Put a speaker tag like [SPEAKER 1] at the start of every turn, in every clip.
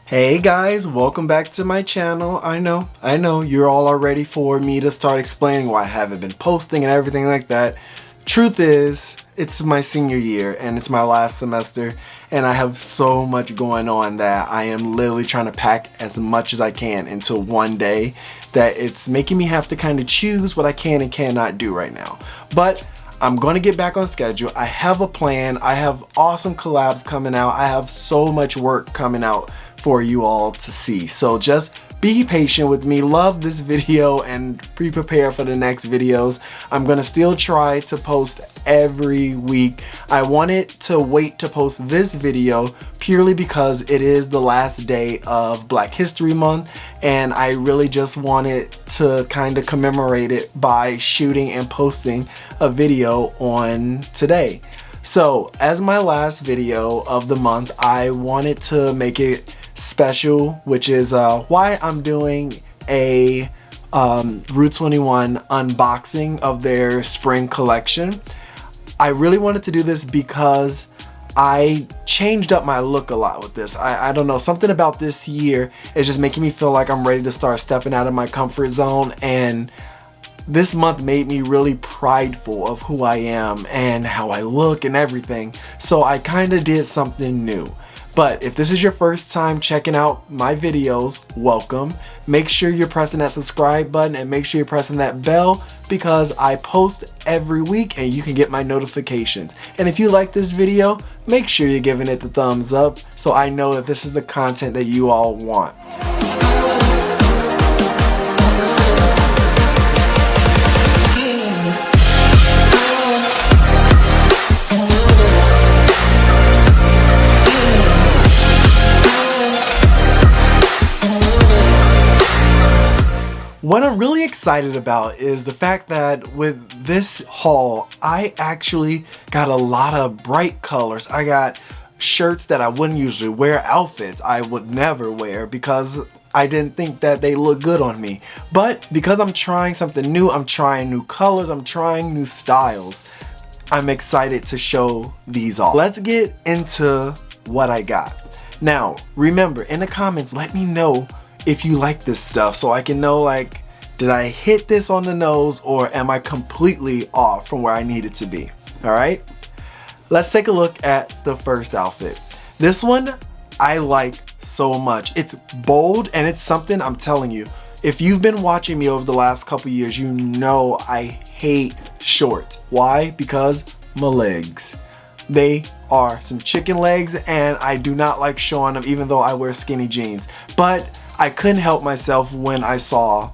[SPEAKER 1] Hey guys, welcome back to my channel. I know, you're all ready for me to start explaining why I haven't been posting and everything like that. Truth is, it's my senior year and it's my last semester and I have so much going on that I am literally trying to pack as much as I can into one day that it's making me have to kind of choose what I can and cannot do right now. But I'm going to get back on schedule. I have a plan. I have awesome collabs coming out. I have so much work coming out for you all to see. So just be patient with me. Love this video and pre-prepare for the next videos. I'm gonna still try to post every week. I wanted to wait to post this video purely because it is the last day of Black History Month and I really just wanted to kind of commemorate it by shooting and posting a video on today. So as my last video of the month, I wanted to make it special, which is why I'm doing a rue21 unboxing of their spring collection. I really wanted to do this because I changed up my look a lot with this. I don't know, something about this year is just making me feel like I'm ready to start stepping out of my comfort zone, and this month made me really prideful of who I am and how I look and everything. So I kind of did something new. But if this is your first time checking out my videos, welcome. Make sure you're pressing that subscribe button and make sure you're pressing that bell because I post every week and you can get my notifications. And if you like this video, make sure you're giving it the thumbs up so I know that this is the content that you all want. What I'm really excited about is the fact that with this haul, I actually got a lot of bright colors. I got shirts that I wouldn't usually wear, outfits I would never wear because I didn't think that they look good on me. But because I'm trying something new, I'm trying new colors, I'm trying new styles, I'm excited to show these off. Let's get into what I got. Now, remember, in the comments, let me know if you like this stuff so I can know, like, did I hit this on the nose or am I completely off from where I needed to be? All right, let's take a look at the first outfit. This one I like so much. It's bold and it's something, I'm telling you, if you've been watching me over the last couple years, you know I hate shorts. Why? Because my legs. They are some chicken legs and I do not like showing them even though I wear skinny jeans. But I couldn't help myself when I saw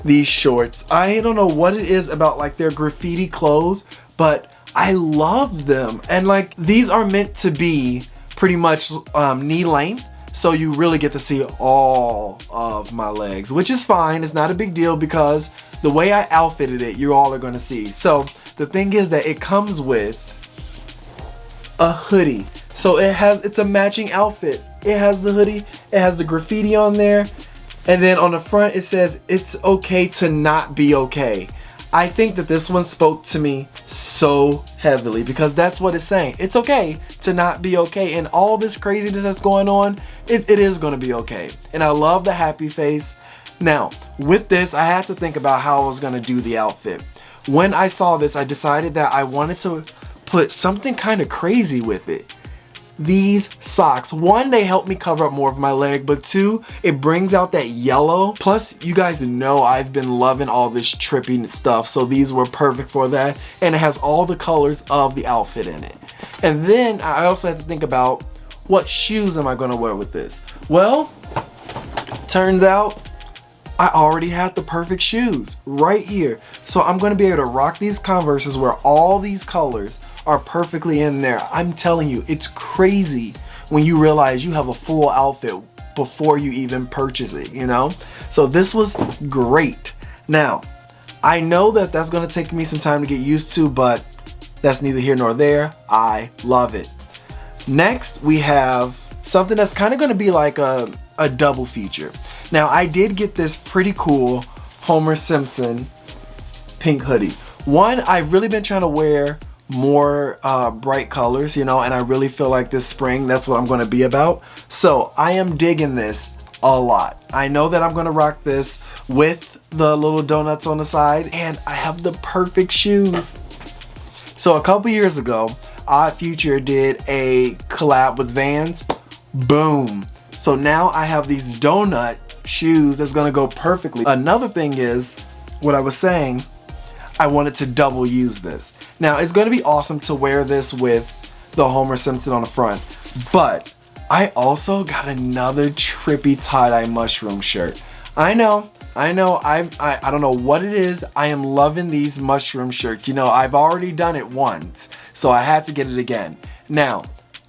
[SPEAKER 1] these shorts. I don't know what it is about like their graffiti clothes, but I love them. And like these are meant to be pretty much knee length. So you really get to see all of my legs, which is fine. It's not a big deal because the way I outfitted it, you all are gonna see. So the thing is that it comes with a hoodie. So it's a matching outfit. It has the hoodie, it has the graffiti on there, and then on the front it says it's okay to not be okay. I think that this one spoke to me so heavily because that's what it's saying. It's okay to not be okay, and all this craziness that's going on, it is going to be okay. And I love the happy face. Now, with this, I had to think about how I was going to do the outfit. When I saw this, I decided that I wanted to put something kind of crazy with it. These socks, one, they help me cover up more of my leg, but two, it brings out that yellow. Plus, you guys know I've been loving all this trippy stuff, so these were perfect for that, and it has all the colors of the outfit in it. And then I also had to think about what shoes am I going to wear with this. Well, turns out I already had the perfect shoes right here, so I'm going to be able to rock these Converses where all these colors are perfectly in there. I'm telling you, it's crazy when you realize you have a full outfit before you even purchase it, you know? So this was great. Now, I know that that's gonna take me some time to get used to, but that's neither here nor there. I love it. Next, we have something that's kind of gonna be like a double feature. Now, I did get this pretty cool Homer Simpson pink hoodie. One, I've really been trying to wear more bright colors, you know, and I really feel like this spring, that's what I'm gonna be about. So I am digging this a lot. I know that I'm gonna rock this with the little donuts on the side, and I have the perfect shoes. So a couple years ago, Odd Future did a collab with Vans. Boom. So now I have these donut shoes that's gonna go perfectly. Another thing is, what I was saying, I wanted to double use this. Now it's gonna be awesome to wear this with the Homer Simpson on the front, but I also got another trippy tie-dye mushroom shirt. I know, I don't know what it is. I am loving these mushroom shirts. You know, I've already done it once, so I had to get it again. Now,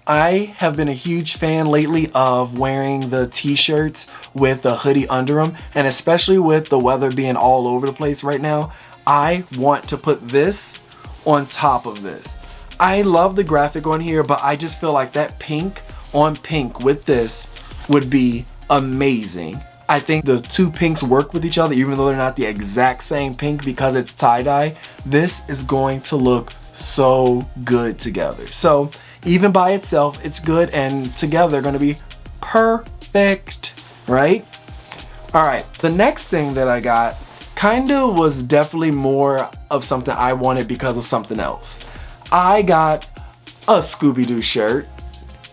[SPEAKER 1] I have been a huge fan lately of wearing the t-shirts with a hoodie under them, and especially with the weather being all over the place right now, I want to put this on top of this. I love the graphic on here, but I just feel like that pink on pink with this would be amazing. I think the two pinks work with each other, even though they're not the exact same pink because it's tie-dye. This is going to look so good together. So even by itself, it's good, and together they're gonna be perfect, right? All right, the next thing that I got kinda was definitely more of something I wanted because of something else. I got a Scooby-Doo shirt.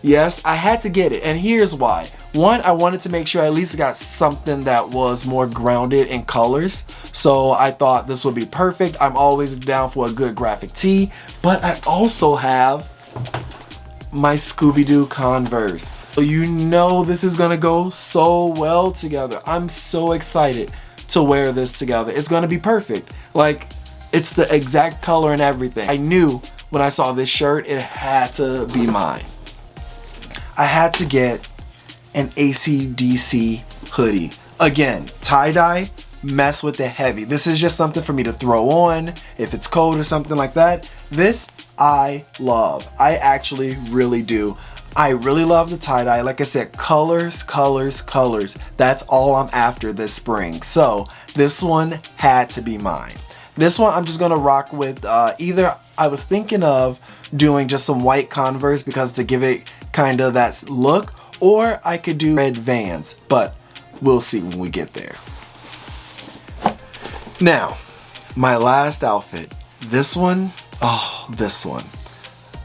[SPEAKER 1] Yes, I had to get it, and here's why. One, I wanted to make sure I at least got something that was more grounded in colors. So I thought this would be perfect. I'm always down for a good graphic tee, but I also have my Scooby-Doo Converse. So you know this is gonna go so well together. I'm so excited to wear this together. It's gonna be perfect. Like, it's the exact color and everything. I knew when I saw this shirt, it had to be mine. I had to get an AC/DC hoodie. Again, tie-dye, mess with the heavy. This is just something for me to throw on if it's cold or something like that. This I love. I actually really do. I really love the tie-dye. Like I said, colors, colors, colors. That's all I'm after this spring. So this one had to be mine. This one I'm just gonna rock with either, I was thinking of doing just some white Converse because to give it kind of that look, or I could do red Vans, but we'll see when we get there. Now, my last outfit, this one, oh, this one.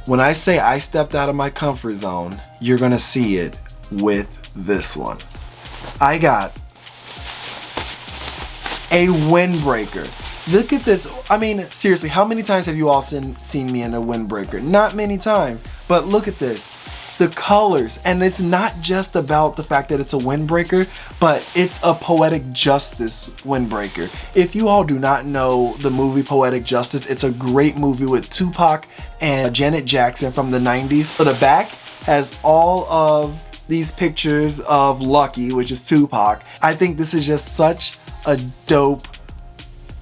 [SPEAKER 1] When I say I stepped out of my comfort zone, you're gonna see it with this one. I got a windbreaker. Look at this. I mean, seriously, how many times have you all seen me in a windbreaker? Not many times, but look at this. The colors, and it's not just about the fact that it's a windbreaker, but it's a Poetic Justice windbreaker. If you all do not know the movie Poetic Justice, it's a great movie with Tupac and Janet Jackson from the 90s. So the back has all of these pictures of Lucky, which is Tupac. I think this is just such a dope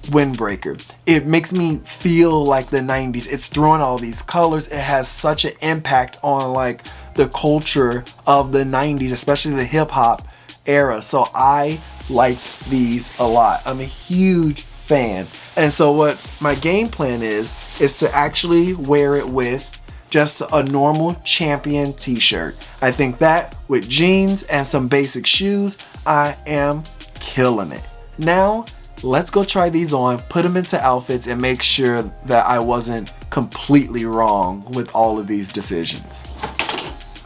[SPEAKER 1] windbreaker. It makes me feel like the 90s. It's throwing all these colors. It has such an impact on like the culture of the 90s, especially the hip hop era. So I like these a lot. I'm a huge fan. And so what my game plan is to actually wear it with just a normal Champion t-shirt. I think that with jeans and some basic shoes, I am killing it. Now, let's go try these on, put them into outfits, and make sure that I wasn't completely wrong with all of these decisions.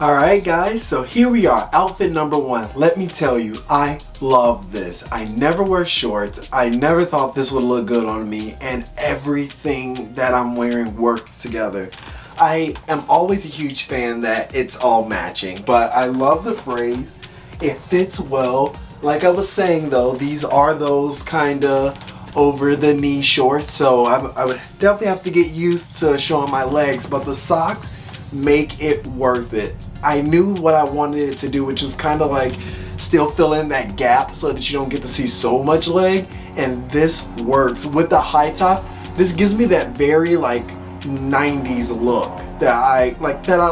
[SPEAKER 1] Alright guys, so here we are, outfit number one. Let me tell you, I love this. I never wear shorts. I never thought this would look good on me, and everything that I'm wearing works together. I am always a huge fan that it's all matching, but I love the phrase. It fits well. Like I was saying though, these are those kind of over the knee shorts, so I would definitely have to get used to showing my legs, but the socks make it worth it. I knew what I wanted it to do, which was kind of like still fill in that gap so that you don't get to see so much leg, and this works. With the high tops, this gives me that very like 90s look that I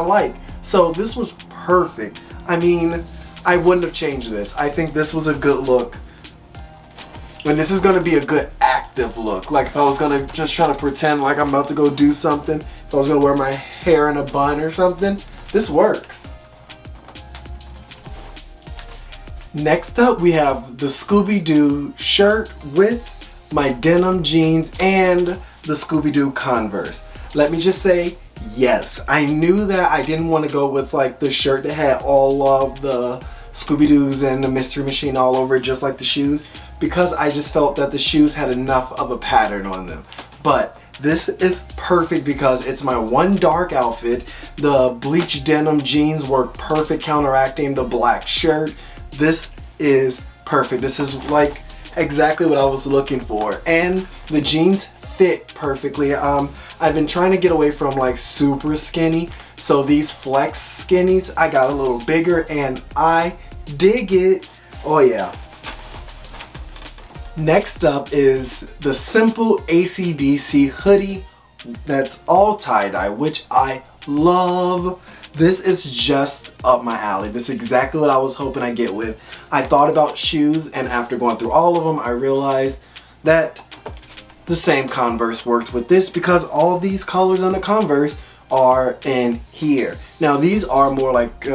[SPEAKER 1] like. So this was perfect. I mean, I wouldn't have changed this. I think this was a good look. And this is gonna be a good active look. Like if I was gonna just try to pretend like I'm about to go do something, if I was gonna wear my hair in a bun or something, this works. Next up, we have the Scooby-Doo shirt with my denim jeans and the Scooby-Doo Converse. Let me just say, yes, I knew that I didn't want to go with like the shirt that had all of the Scooby-Doos and the Mystery Machine all over it, just like the shoes, because I just felt that the shoes had enough of a pattern on them. But this is perfect because it's my one dark outfit. The bleach denim jeans work perfect, counteracting the black shirt. This is perfect. This is like exactly what I was looking for, and the jeans fit perfectly. I've been trying to get away from like super skinny, so these flex skinnies I got a little bigger and I dig it. Oh yeah. Next up is the simple AC/DC hoodie that's all tie-dye, which I love. This is just up my alley. This is exactly what I was hoping I'd get with. I thought about shoes, and after going through all of them, I realized that the same Converse worked with this because all these colors on the Converse are in here. Now these are more like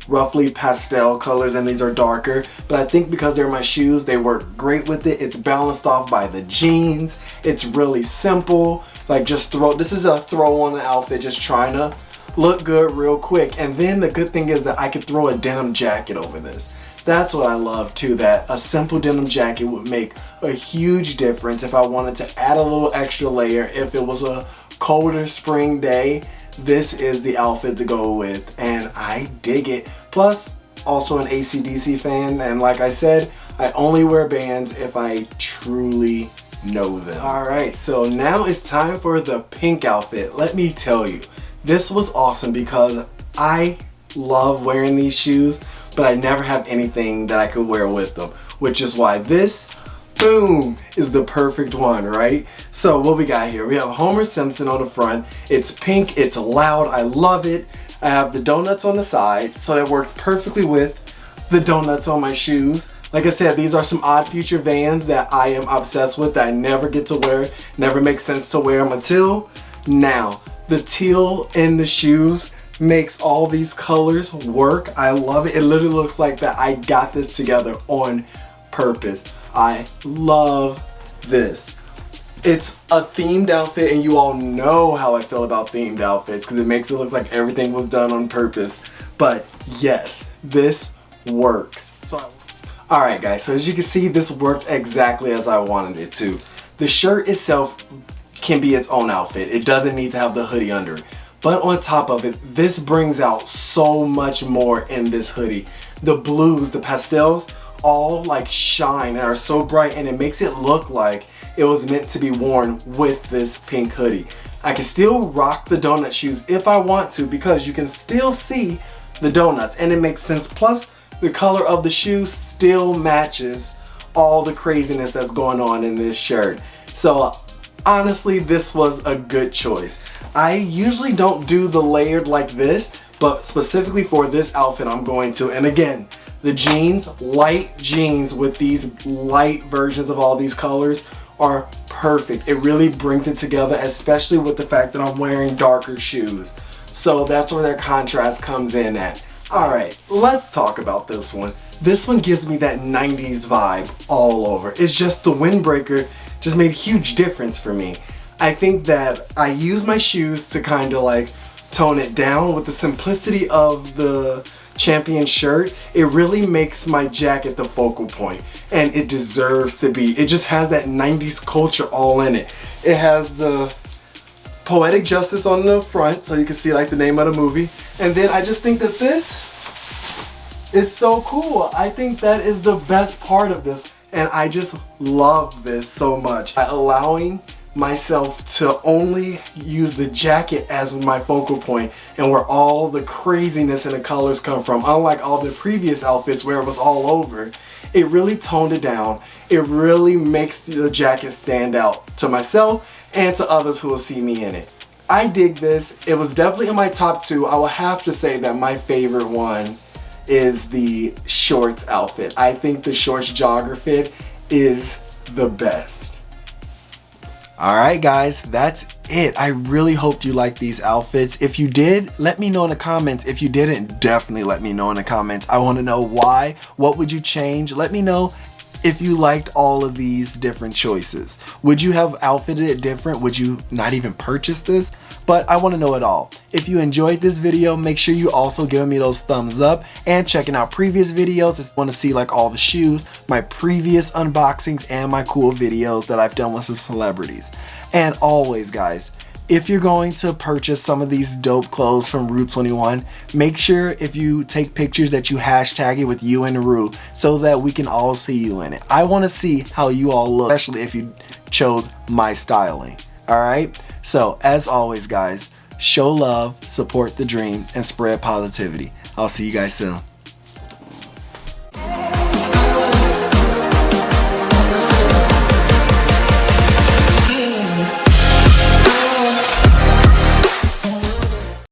[SPEAKER 1] roughly pastel colors, and these are darker, but I think because they're my shoes, they work great with it. It's balanced off by the jeans. It's really simple. Like just this is a throw on the outfit, just trying to look good real quick. And then the good thing is that I could throw a denim jacket over this. That's what I love too, that a simple denim jacket would make a huge difference if I wanted to add a little extra layer. If it was a colder spring day, this is the outfit to go with, and I dig it. Plus, also an AC/DC fan, and like I said, I only wear bands if I truly know them. Alright, so now it's time for the pink outfit. Let me tell you, this was awesome because I love wearing these shoes, but I never have anything that I could wear with them, which is why this, boom, is the perfect one, right? So what we got here, we have Homer Simpson on the front. It's pink, it's loud, I love it. I have the donuts on the side, so that works perfectly with the donuts on my shoes. Like I said, these are some Odd Future Vans that I am obsessed with, that I never get to wear, never makes sense to wear them until now. The teal in the shoes makes all these colors work. I love it. It literally looks like that I got this together on purpose. I love this. It's a themed outfit, and you all know how I feel about themed outfits because it makes it look like everything was done on purpose. But yes, this works. Alright guys, so as you can see, this worked exactly as I wanted it to. The shirt itself can be its own outfit. It doesn't need to have the hoodie under it. But on top of it, this brings out so much more in this hoodie. The blues, the pastels, all like shine and are so bright, and it makes it look like it was meant to be worn with this pink hoodie. I can still rock the donut shoes if I want to because you can still see the donuts, and it makes sense. Plus, the color of the shoes still matches all the craziness that's going on in this shirt. So honestly, this was a good choice. I usually don't do the layered like this, but specifically for this outfit I'm going to. And again, the jeans, light jeans with these light versions of all these colors are perfect. It really brings it together, especially with the fact that I'm wearing darker shoes. So that's where their contrast comes in at. Alright, let's talk about this one. This one gives me that 90s vibe all over. It's just the windbreaker just made a huge difference for me. I think that I use my shoes to kind of like tone it down with the simplicity of the champion shirt. It really makes my jacket the focal point, and it deserves to be. It just has that 90s culture all in it. It has the Poetic Justice on the front, so you can see like the name of the movie. And then I just think that this is so cool. I think that is the best part of this, and I just love this so much. By allowing myself to only use the jacket as my focal point and where all the craziness and the colors come from, unlike all the previous outfits where it was all over, it really toned it down. It really makes the jacket stand out to myself and to others who will see me in it. I dig this. It was definitely in my top 2. I will have to say that my favorite one is the shorts outfit. I think the shorts jogger fit is the best. Alright guys, that's it. I really hoped you liked these outfits. If you did, let me know in the comments. If you didn't, definitely let me know in the comments. I want to know why. What would you change? Let me know if you liked all of these different choices. Would you have outfitted it different? Would you not even purchase this? But I want to know it all. If you enjoyed this video, make sure you also give me those thumbs up and checking out previous videos. If you want to see like all the shoes, my previous unboxings, and my cool videos that I've done with some celebrities. And always, guys, if you're going to purchase some of these dope clothes from rue21, make sure if you take pictures that you hashtag it with you and Rue so that we can all see you in it. I want to see how you all look, especially if you chose my styling. All right? So as always, guys, show love, support the dream, and spread positivity. I'll see you guys soon.